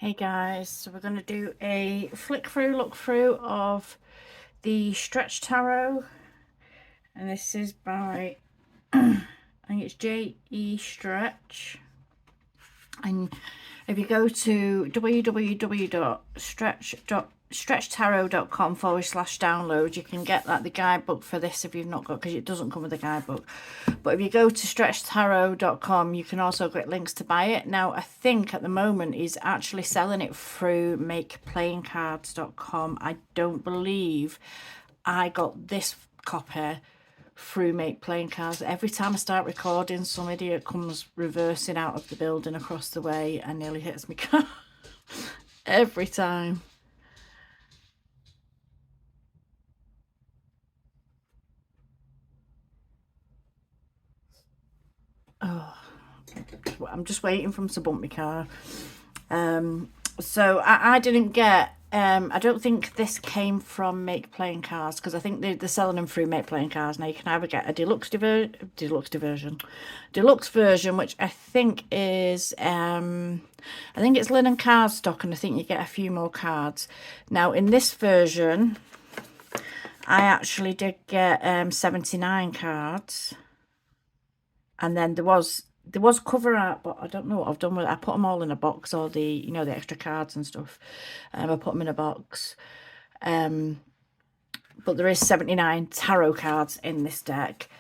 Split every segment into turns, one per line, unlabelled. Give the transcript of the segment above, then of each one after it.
Hey guys, so we're going to do a look through of the Stretch Tarot, and this is by I think it's J.E. Stretch. And if you go to www.stretchtarot.com/download, you can get the guidebook for this if you've not got, because it doesn't come with a guidebook. But if you go to stretchtarot.com, you can also get links to buy it. Now, I think at the moment he's actually selling it through makeplayingcards.com. I don't believe I got this copy through Make Playing Cards. Every time I start recording, some idiot comes reversing out of the building across the way and nearly hits my car. Every time. Oh, I'm just waiting for him to bump my car. So I didn't get, I don't think this came from Make Playing Cards, because I think they're selling them through Make Playing Cards. Now you can either get a deluxe version, which I think is, I think it's linen card stock, and I think you get a few more cards. Now in this version, I actually did get 79 cards, and then there was cover art, but I don't know what I've done with it. I put them all in a box, all the, the extra cards and stuff. I put them in a box. But there is 79 tarot cards in this deck.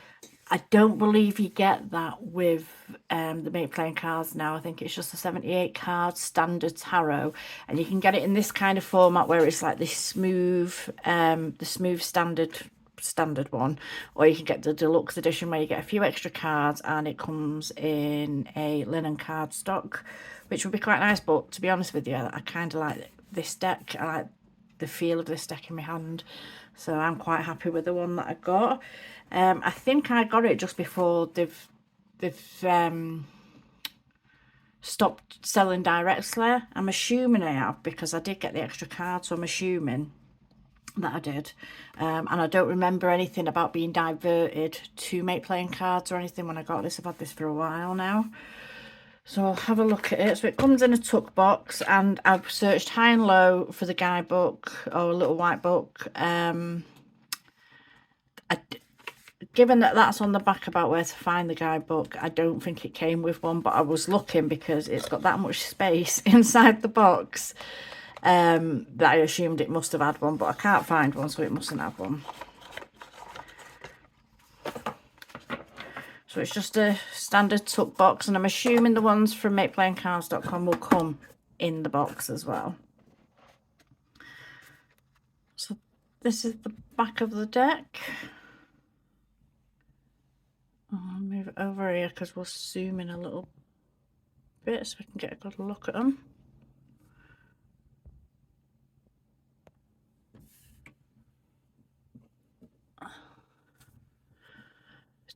I don't believe you get that with the Make Playing Cards now. I think it's just a 78 card standard tarot, and you can get it in this kind of format where it's like this smooth, standard one, or you can get the deluxe edition where you get a few extra cards and it comes in a linen card stock, which would be quite nice. But to be honest with you, I kind of like this deck. I like the feel of this deck in my hand, so I'm quite happy with the one that I got. I think I got it just before they've stopped selling directly. I'm assuming I have, because I did get the extra card, so I'm assuming that I did. And I don't remember anything about being diverted to Make Playing Cards or anything when I got this. I've had this for a while now, so I'll have a look at it. So it comes in a tuck box, and I've searched high and low for the guidebook, or a little white book. Given that that's on the back about where to find the guidebook, I don't think it came with one, but I was looking because it's got that much space inside the box, that I assumed it must have had one, but I can't find one, so it mustn't have one. So it's just a standard tuck box, and I'm assuming the ones from makeplayingcards.com will come in the box as well. So this is the back of the deck. I'll move it over here because we'll zoom in a little bit so we can get a good look at them.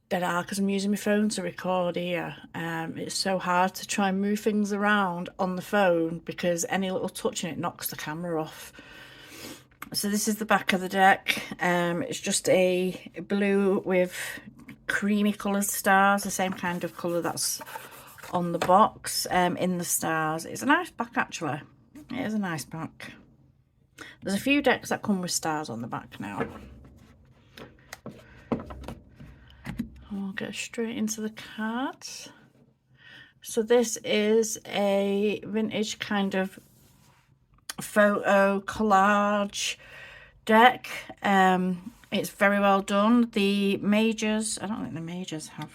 Dead hard because I'm using my phone to record here. It's so hard to try and move things around on the phone because any little touch in it knocks the camera off. So this is the back of the deck. It's just a blue with creamy coloured stars, the same kind of colour that's on the box, in the stars. It's a nice back, actually. It is a nice back. There's a few decks that come with stars on the back now. I'll get straight into the cards. So this is a vintage kind of photo collage deck. It's very well done. The majors, I don't think the majors have,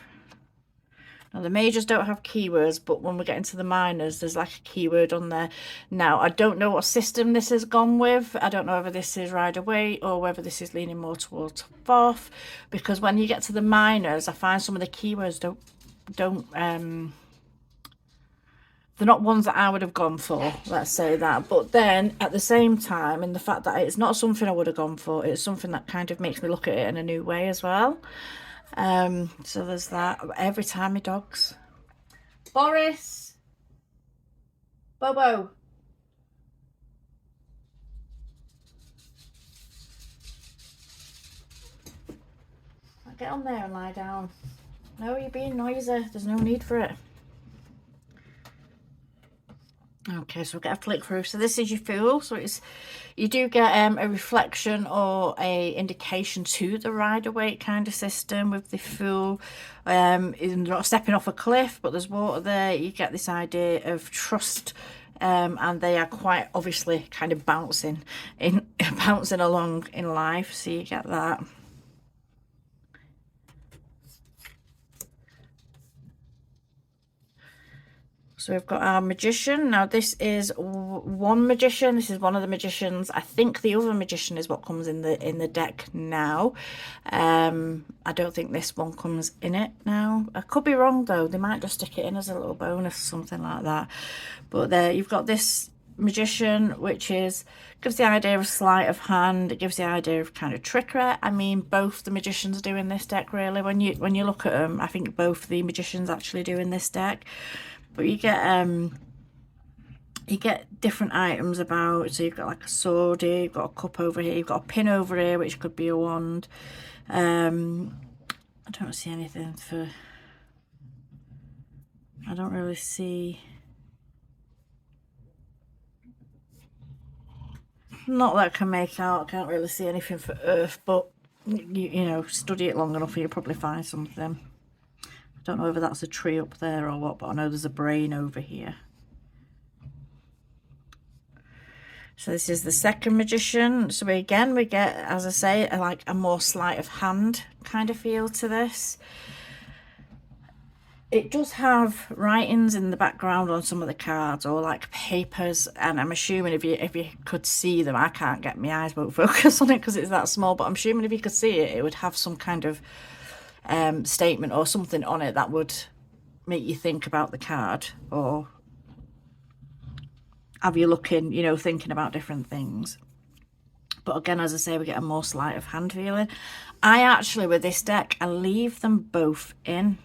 no, the majors don't have keywords, but when we get into the minors, there's like a keyword on there. Now, I don't know what system this has gone with. I don't know whether this is Rider-Waite or whether this is leaning more towards Forth, because when you get to the minors, I find some of the keywords they're not ones that I would have gone for, let's say that. But then at the same time, in the fact that it's not something I would have gone for, it's something that kind of makes me look at it in a new way as well. So there's that. Every time my dogs. Boris! Bobo! Get on there and lie down. No, you're being noisy. There's no need for it. Okay, so we'll get a flick through. So this is your Fool. So it's, you do get a reflection or a indication to the Rider-Waite kind of system with the Fool. You're not stepping off a cliff, but there's water there. You get this idea of trust, and they are quite obviously kind of bouncing along in life. So you get that. So we've got our Magician. Now this is one Magician. This is one of the Magicians. I think the other Magician is what comes in the deck now. I don't think this one comes in it now. I could be wrong though. They might just stick it in as a little bonus, something like that. But there you've got this Magician, which gives the idea of sleight of hand. It gives the idea of kind of trickery. I mean, both the Magicians do in this deck, really. When you look at them, I think both the Magicians actually do in this deck. But you get different items about. So you've got like a sword here, you've got a cup over here, you've got a pin over here, which could be a wand. I don't see anything for. I don't really see. Not that I can make out. I can't really see anything for Earth, but you know, study it long enough and you'll probably find something. Don't know whether that's a tree up there or what, but I know there's a brain over here. So this is the second Magician. So we get, as I say, like a more sleight of hand kind of feel to this. It does have writings in the background on some of the cards, or like papers, and I'm assuming if you could see them, I can't get my eyes won't focus on it because it's that small, but I'm assuming if you could see it, it would have some kind of statement or something on it that would make you think about the card, or have you looking, you know, thinking about different things. But again, as I say, we get a more sleight of hand feeling. I actually, with this deck, I leave them both in.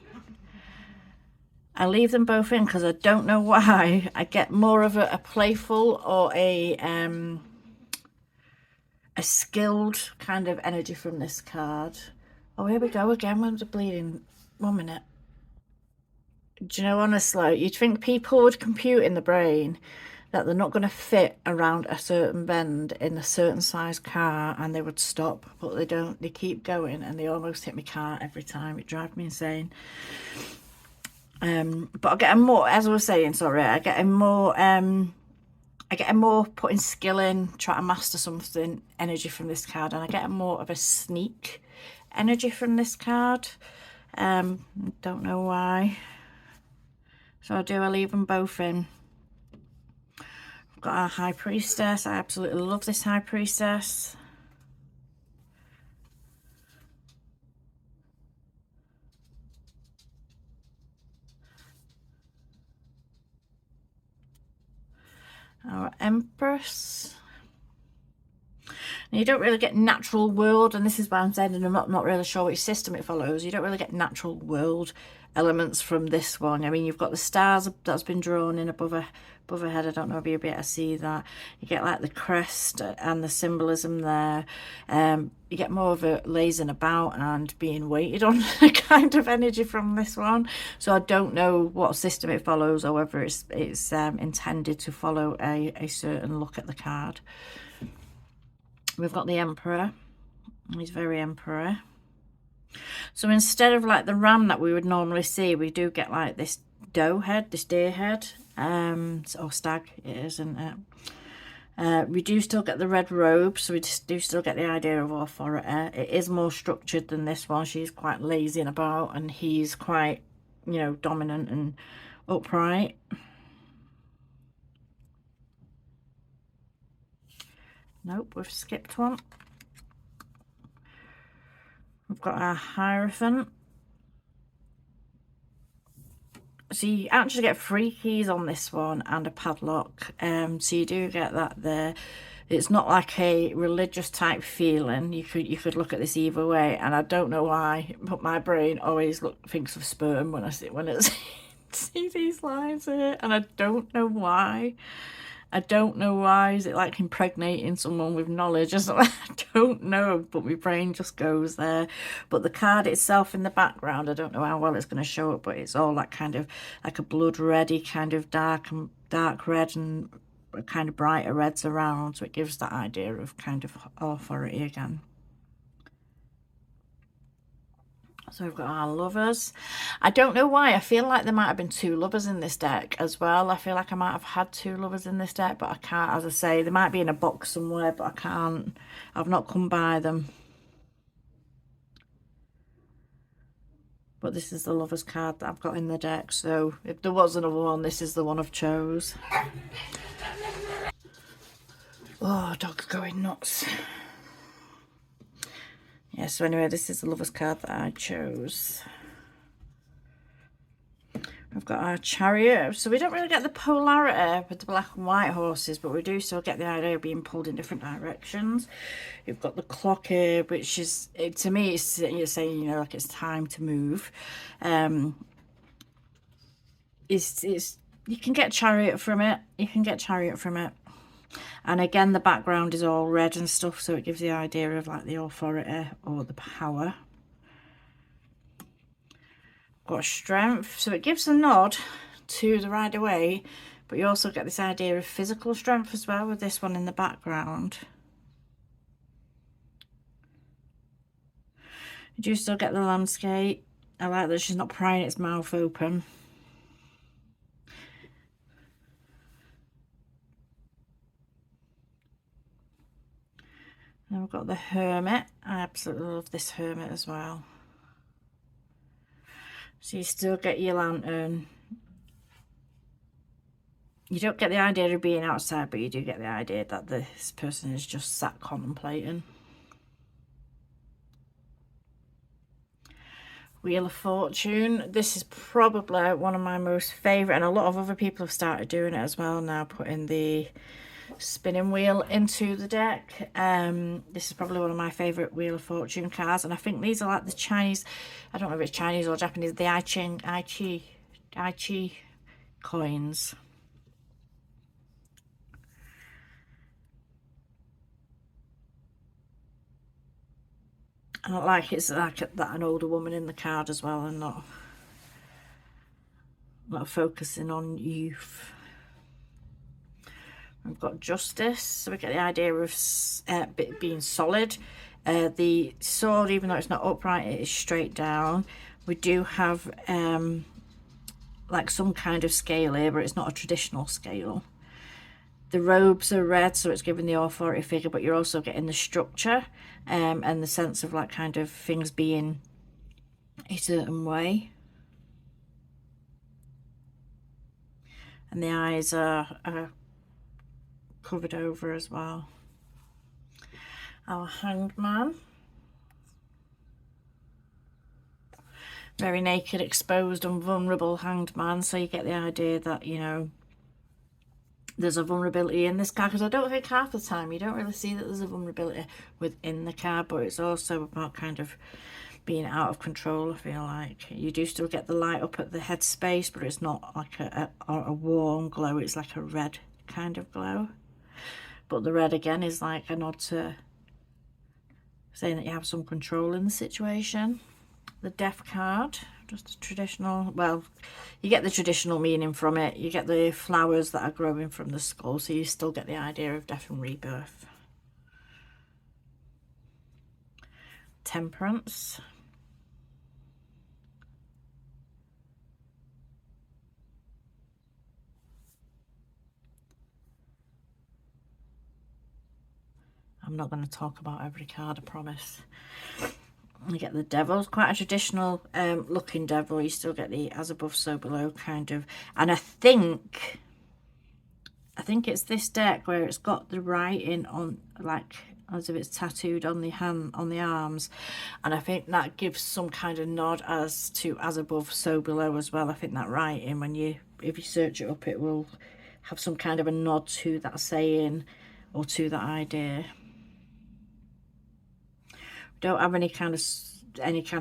I leave them both in because I don't know why. I get more of a playful or a skilled kind of energy from this card. Oh, here we go again with the bleeding. 1 minute. Do you know, honestly, you'd think people would compute in the brain that they're not going to fit around a certain bend in a certain size car and they would stop, but they don't. They keep going and they almost hit my car every time. It drives me insane. But I get a more, as I was saying, sorry, I get a more putting skill in, trying to master something energy from this card, and I get a more of a sneak energy from this card. Don't know why. So I leave them both in. We've got our High Priestess. I absolutely love this High Priestess. Our Empress. Now, you don't really get natural world, and this is why I'm saying, and I'm not really sure which system it follows. You don't really get natural world elements from this one. I mean, you've got the stars that's been drawn in above her head. I don't know if you'll be able to see that. You get like the crest and the symbolism there. You get more of a lazing about and being waited on kind of energy from this one. So I don't know what system it follows, or whether it's intended to follow a certain look at the card. We've got the Emperor. He's very Emperor. So instead of like the ram that we would normally see, we do get like this doe head, this deer head, or stag it is, isn't it? We do still get the red robe, so we do still get the idea of authority. It is more structured than this one. She's quite lazy and about, and he's quite, you know, dominant and upright. Nope, we've skipped one. We've got our Hierophant. So you actually get 3 keys on this one and a padlock. So you do get that there. It's not like a religious type feeling. You could look at this either way, and I don't know why, but my brain always thinks of sperm when it see these lines here, and I don't know why. I don't know why. Is it like impregnating someone with knowledge or something? I don't know, but my brain just goes there. But the card itself in the background, I don't know how well it's going to show up, but it's all that kind of like a blood reddy kind of dark and dark red and kind of brighter reds around, so it gives that idea of kind of authority again. So we've got our lovers. I don't know why. I feel like there might have been 2 lovers in this deck as well. I feel like I might have had 2 lovers in this deck, but I can't, as I say, they might be in a box somewhere, but I can't. I've not come by them. But this is the lovers card that I've got in the deck. So if there was another one, this is the one I've chose. Oh, dog's going nuts. Yeah, so anyway, this is the lovers card that I chose. We've got our chariot. So we don't really get the polarity with the black and white horses, but we do still get the idea of being pulled in different directions. You've got the clock here, which is, to me, it's, you're saying, you know, like it's time to move. It's you can get chariot from it. You can get chariot from it. And again, the background is all red and stuff, so it gives the idea of like the authority or the power. Got strength, so it gives a nod to the Rider-Waite, but you also get this idea of physical strength as well with this one in the background. You do still get the landscape. I like that she's not prying its mouth open. Then we've got the Hermit. I absolutely love this Hermit as well. So you still get your lantern. You don't get the idea of being outside, but you do get the idea that this person is just sat contemplating. Wheel of Fortune. This is probably one of my most favourite, and a lot of other people have started doing it as well now, putting the spinning wheel into the deck. This is probably one of my favourite Wheel of Fortune cards, and I think these are like the Chinese, I don't know if it's Chinese or Japanese, the I Ching coins. And I like it's like that an older woman in the card as well, and not focusing on youth. We've got Justice, so we get the idea of being solid. The sword, even though it's not upright, it is straight down. We do have like some kind of scale here, but it's not a traditional scale. The robes are red, so it's giving the authority figure, but you're also getting the structure and the sense of like kind of things being a certain way. And the eyes are covered over as well. Our Hanged Man. Very naked, exposed, and vulnerable Hanged Man. So you get the idea that, you know, there's a vulnerability in this card, because I don't think half the time you don't really see that there's a vulnerability within the card, but it's also about kind of being out of control. I feel like you do still get the light up at the head space, but it's not like a warm glow, it's like a red kind of glow. But the red again is like a nod to saying that you have some control in the situation. The Death card, just a traditional, well, you get the traditional meaning from it. You get the flowers that are growing from the skull, so you still get the idea of death and rebirth. Temperance. I'm not going to talk about every card, I promise. You get the Devil. It's quite a traditional looking devil. You still get the as above so below kind of, and I think it's this deck where it's got the writing on, like as if it's tattooed on the hand, on the arms, and I think that gives some kind of nod as to as above so below as well. I think that writing, when you, if you search it up, it will have some kind of a nod to that saying or to that idea. Don't have any kind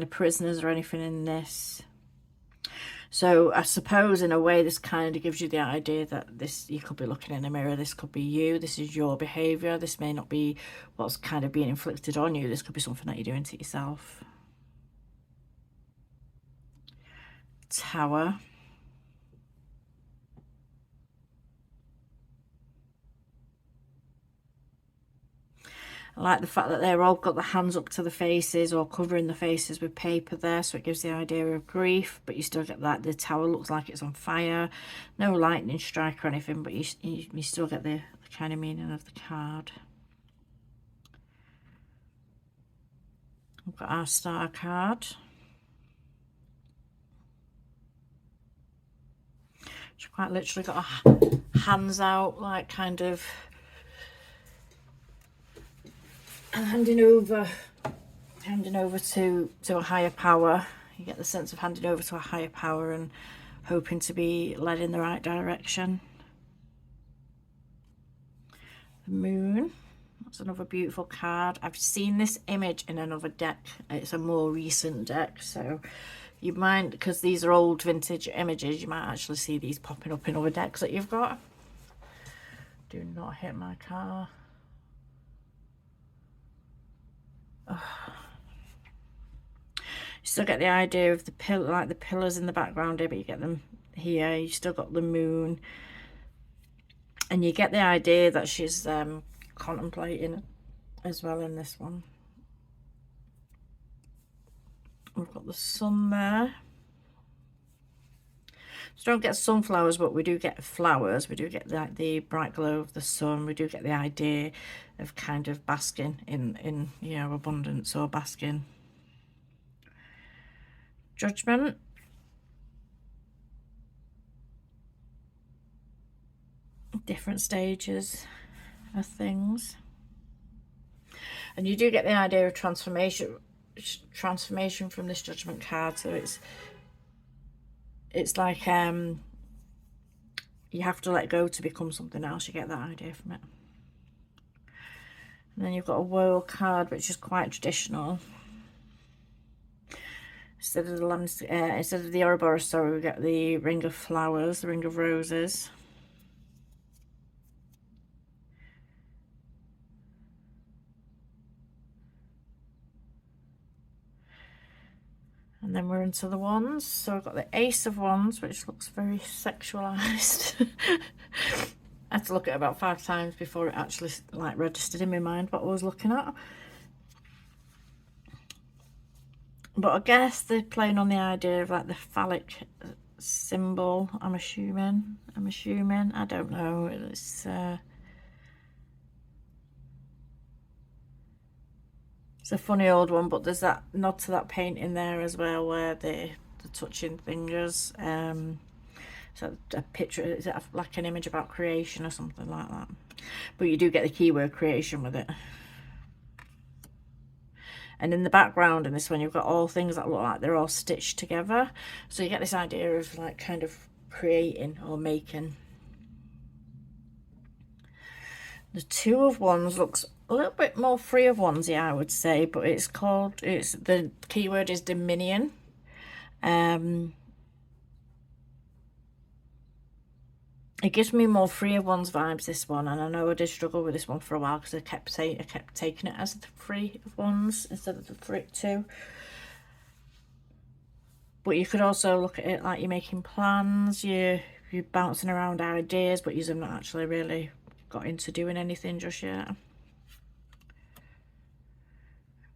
of prisoners or anything in this. So I suppose in a way this kind of gives you the idea that this, you could be looking in a mirror, this could be you, this is your behaviour, this may not be what's kind of being inflicted on you, this could be something that you're doing to yourself. Tower. I like the fact that they're all got the hands up to the faces or covering the faces with paper there, so it gives the idea of grief, but you still get that the tower looks like it's on fire. No lightning strike or anything, but you still get the kind of meaning of the card. We've got our star card. She quite literally got her hands out, like kind of handing over to a higher power. You get the sense of handing over to a higher power and hoping to be led in the right direction. The moon, that's another beautiful card. I've seen this image in another deck. It's a more recent deck, so you might, because these are old vintage images, you might actually see these popping up in other decks that you've got. Do not hit my car. Oh. You still get the idea of the like the pillars in the background here, but you get them here. You still got the moon, and you get the idea that she's contemplating as well in this one. We've got the sun there. So don't get sunflowers, but we do get flowers. We do get like the bright glow of the sun. We do get the idea of kind of basking in you know, abundance or basking. Judgment. Different stages of things. And you do get the idea of transformation from this judgment card. So it's like you have to let go to become something else. You get that idea from it. And then you've got a world card, which is quite traditional. Instead of the Ouroboros, sorry, we get the ring of flowers, the ring of roses. And then we're into the wands. So I've got the Ace of Wands, which looks very sexualized. I had to look at it about 5 times before it actually like registered in my mind what I was looking at. But I guess they're playing on the idea of like the phallic symbol, I'm assuming. I don't know. It's a funny old one, but there's that nod to that painting there as well where they're touching fingers. So a picture, is it like an image about creation or something like that? But you do get the keyword creation with it. And in the background in this one, you've got all things that look like they're all stitched together. So you get this idea of like kind of creating or making. The Two of Wands looks a little bit more Three of Wands, yeah, I would say, but the keyword is dominion. It gives me more Three of Wands vibes, this one, and I know I did struggle with this one for a while because I kept taking it as the Three of Wands instead of the Two. But you could also look at it like you're making plans, you're bouncing around ideas, but you've not actually really got into doing anything just yet.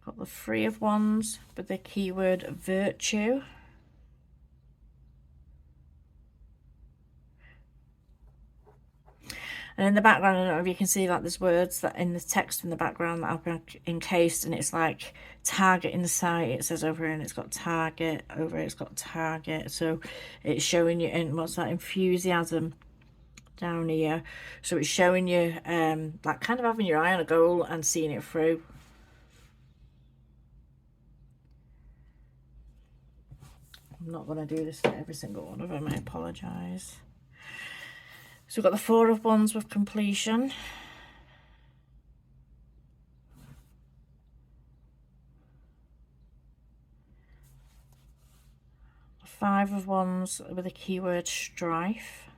Got the Three of Wands with the keyword virtue. And in the background, I don't know if you can see, like there's words that in the text in the background that have been encased, and it's like target in the sight. It says over here, and it's got target over here. It's got target. So it's showing you in what's that enthusiasm down here. So it's showing you like kind of having your eye on a goal and seeing it through. I'm not going to do this for every single one of them. I apologise. So we've got the Four of Wands with completion. The Five of Wands with the keyword strife.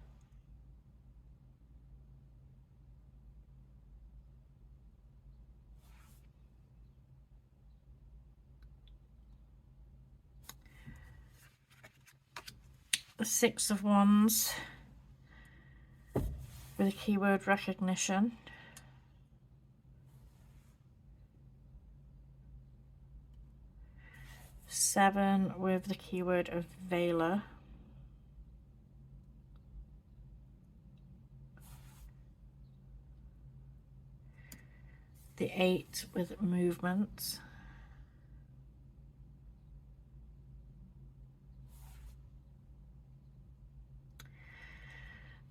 The Six of Wands with the keyword recognition. 7 with the keyword of Veiler. The 8 with movement.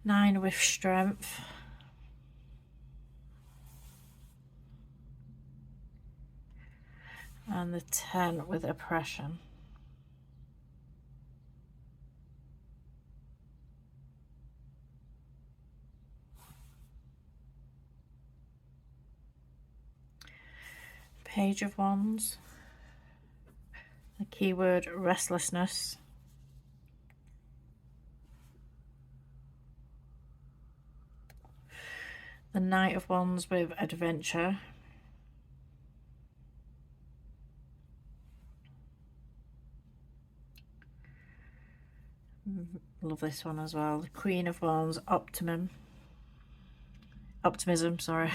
Nine with strength. And the 10 with oppression. Page of Wands. The keyword restlessness. The Knight of Wands with adventure. Love this one as well. The Queen of Wands, optimism, sorry.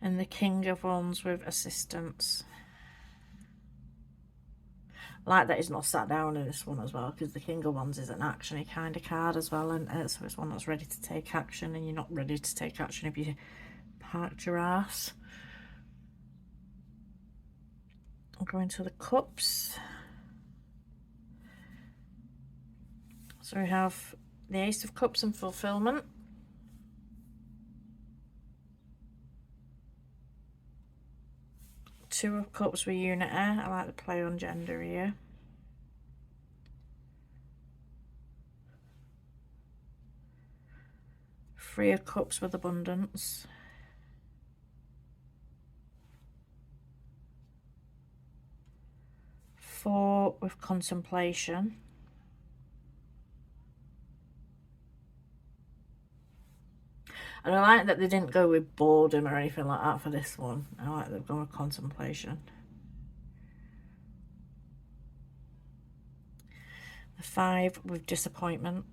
And the King of Wands with assistance. I like that he's not sat down in this one as well, because the King of Wands is an actiony kind of card as well, and so it's one that's ready to take action, and you're not ready to take action if you parked your ass. I'll go into the cups. So we have the Ace of Cups and fulfillment. Two of Cups with unity. I like the play on gender here. Three of Cups with abundance. Four with contemplation. And I like that they didn't go with boredom or anything like that for this one. I like that they've gone with contemplation. The 5 with disappointment.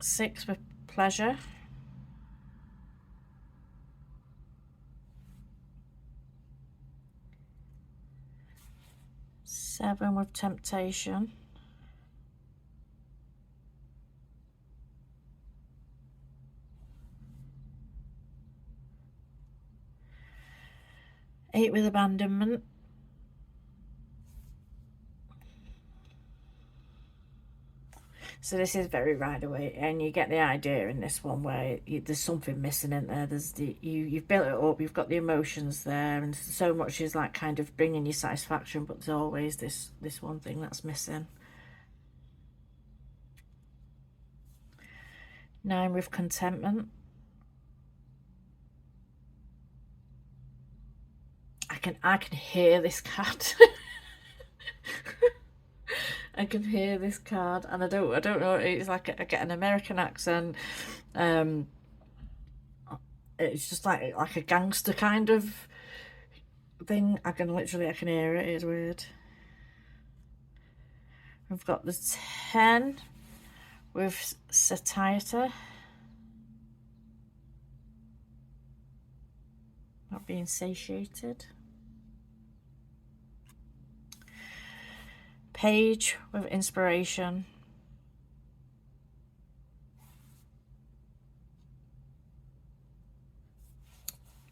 Six with pleasure. Seven with temptation. Eight with abandonment. So this is very Rider-Waite, and you get the idea in this one where there's something missing in there. There's you've built it up, you've got the emotions there, and so much is like kind of bringing you satisfaction, but there's always this one thing that's missing. 9 with contentment. I can hear this cat. I can hear this card, and I don't know. It's like I get an American accent. It's just like a gangster kind of thing. I can hear it. It's weird. We've got the 10 with satiety. Not being satiated. Page with inspiration.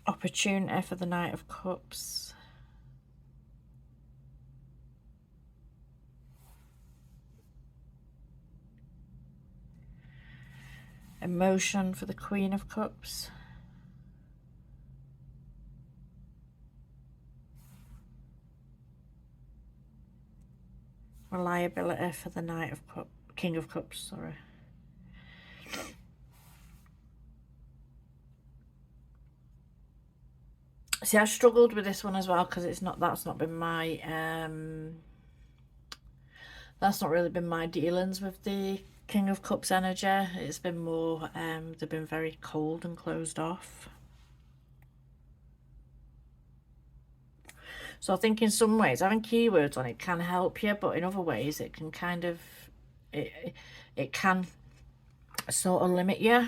Opportunity for the Knight of Cups. Emotion for the Queen of Cups. Reliability for the Knight of Cups, King of Cups, sorry. See, I struggled with this one as well, because that's not been my that's not really been my dealings with the King of Cups energy. It's been more they've been very cold and closed off. So I think in some ways having keywords on it can help you, but in other ways it can kind of, it can sort of limit you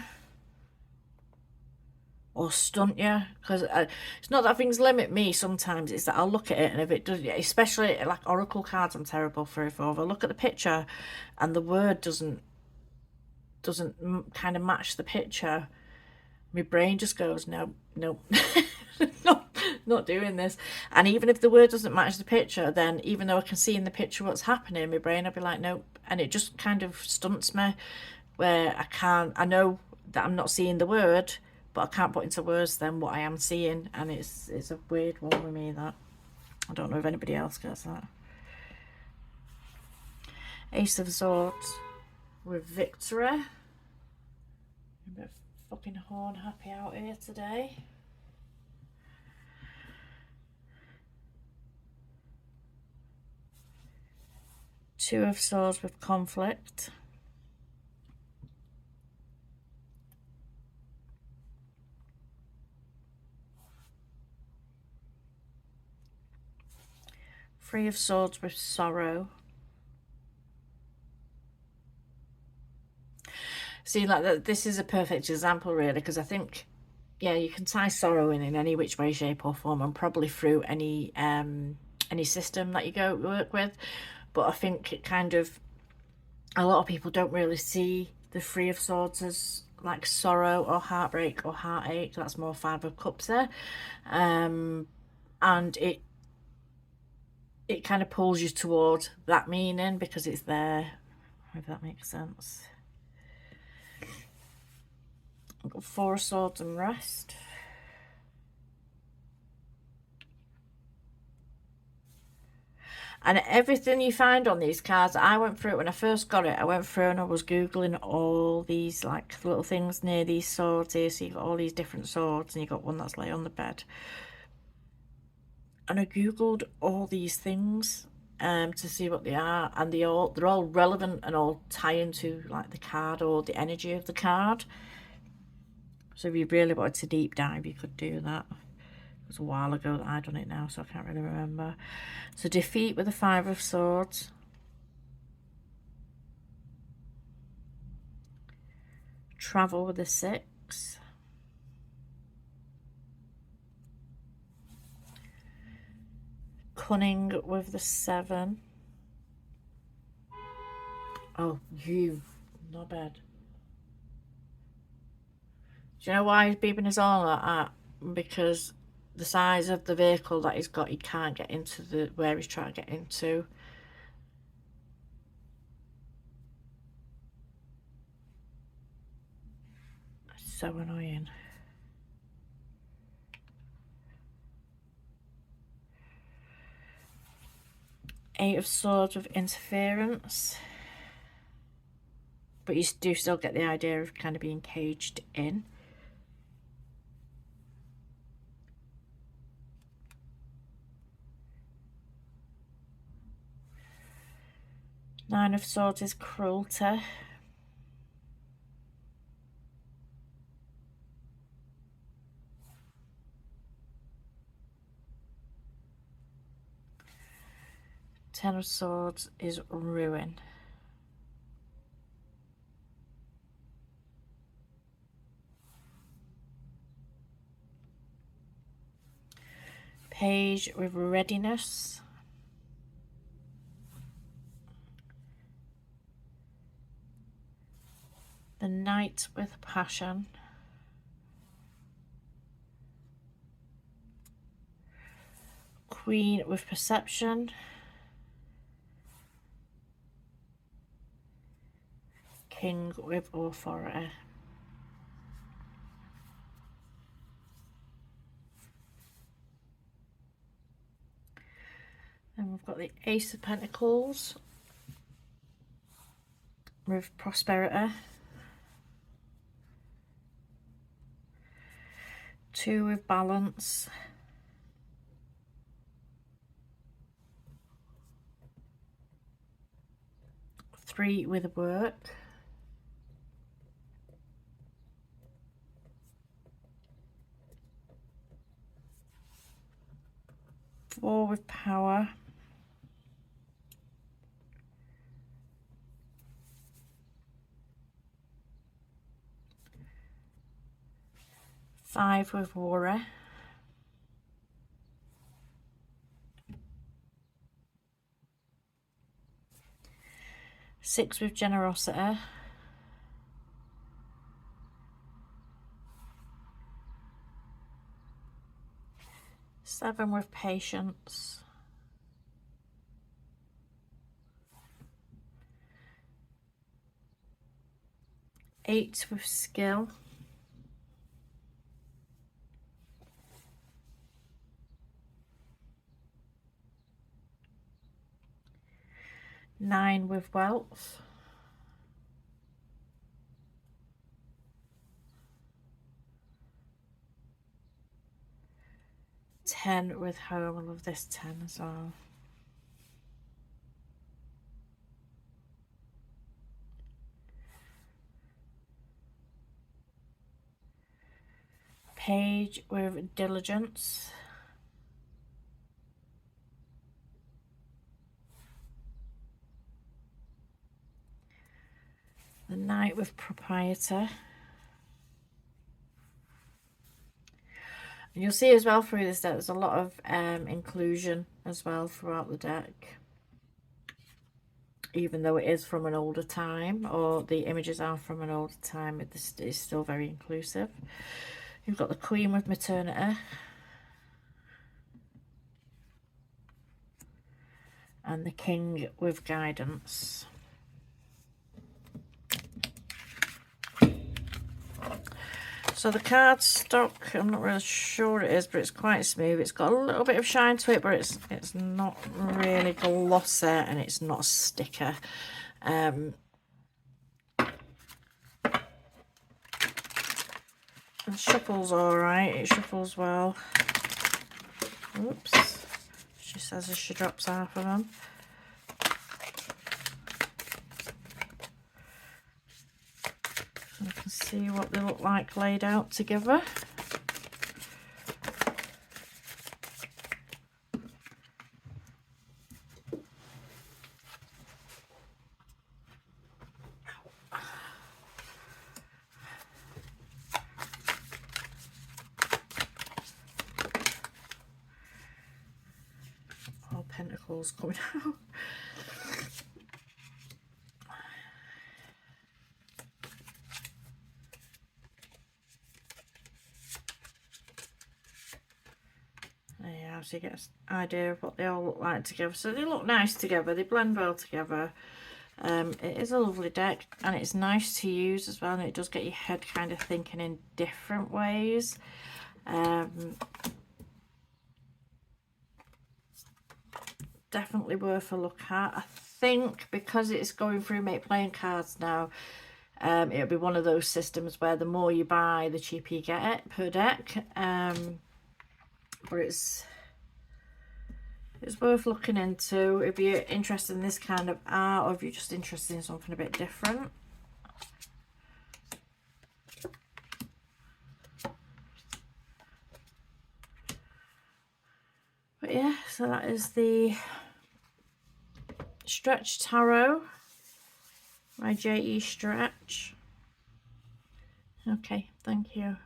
or stunt you, because it's not that things limit me sometimes, it's that I'll look at it, and if it does, especially like oracle cards, I'm terrible for it. If I look at the picture and the word doesn't kind of match the picture, my brain just goes, no, no. Not doing this. And even if the word doesn't match the picture, then even though I can see in the picture what's happening, my brain will be like, nope. And it just kind of stunts me, where I know that I'm not seeing the word, but I can't put into words then what I am seeing. And it's a weird one with me, that. I don't know if anybody else gets that. Ace of Swords with victory. I'm a bit fucking horn happy out here today. Two of Swords with conflict. Three of Swords with sorrow. See, like this is a perfect example, really, because I think, yeah, you can tie sorrow in any which way, shape, or form, and probably through any system that you work with. But I think it kind of, a lot of people don't really see the Three of Swords as like sorrow or heartbreak or heartache. That's more Five of Cups there, and it kind of pulls you toward that meaning because it's there. If that makes sense. I've got Four of Swords and rest. And everything you find on these cards, I went through it when I first got it. I went through and I was Googling all these like little things near these swords here. So you've got all these different swords, and you've got one that's lay on the bed. And I Googled all these things to see what they are. And they're all relevant and all tie into like the card or the energy of the card. So if you really wanted to deep dive, you could do that. It was a while ago that I'd done it now, so I can't really remember. So defeat with the Five of Swords. Travel with the 6. Cunning with the 7. Oh, not bad. Do you know why he's beeping his horn like that? Because the size of the vehicle that he's got, he can't get into where he's trying to get into. It's so annoying. Eight of Swords with interference. But you do still get the idea of kind of being caged in. Nine of Swords is cruelty. Ten of Swords is ruin. Page with readiness. The Knight with passion. Queen with perception. King with authority. Then we've got the Ace of Pentacles with prosperity. 2 with balance. 3 with work. 4 with power. 5 with worry. 6 with generosity. 7 with patience. 8 with skill. 9 with wealth. 10 with home. I love this 10 as well. Page with diligence. The Knight with proprietor. And you'll see as well through this deck, there's a lot of inclusion as well throughout the deck. Even though it is from an older time, or the images are from an older time, it is still very inclusive. You've got the Queen with maternity. And the King with guidance. So the cardstock, I'm not really sure it is, but it's quite smooth. It's got a little bit of shine to it, but it's not really glossy, and it's not a sticker. It shuffles alright, it shuffles well. Oops. She says as she drops half of them. So you can see what they look like laid out together. All pentacles coming out. So you get an idea of what they all look like together. So they look nice together, they blend well together. It is a lovely deck, and it's nice to use as well, and it does get your head kind of thinking in different ways. Definitely worth a look at. I think because it's going through Make Playing Cards now, it'll be one of those systems where the more you buy, the cheaper you get it per deck. But it's worth looking into if you're interested in this kind of art, or if you're just interested in something a bit different. But yeah, so that is the Stretch Tarot by J.E. Stretch. Okay, thank you.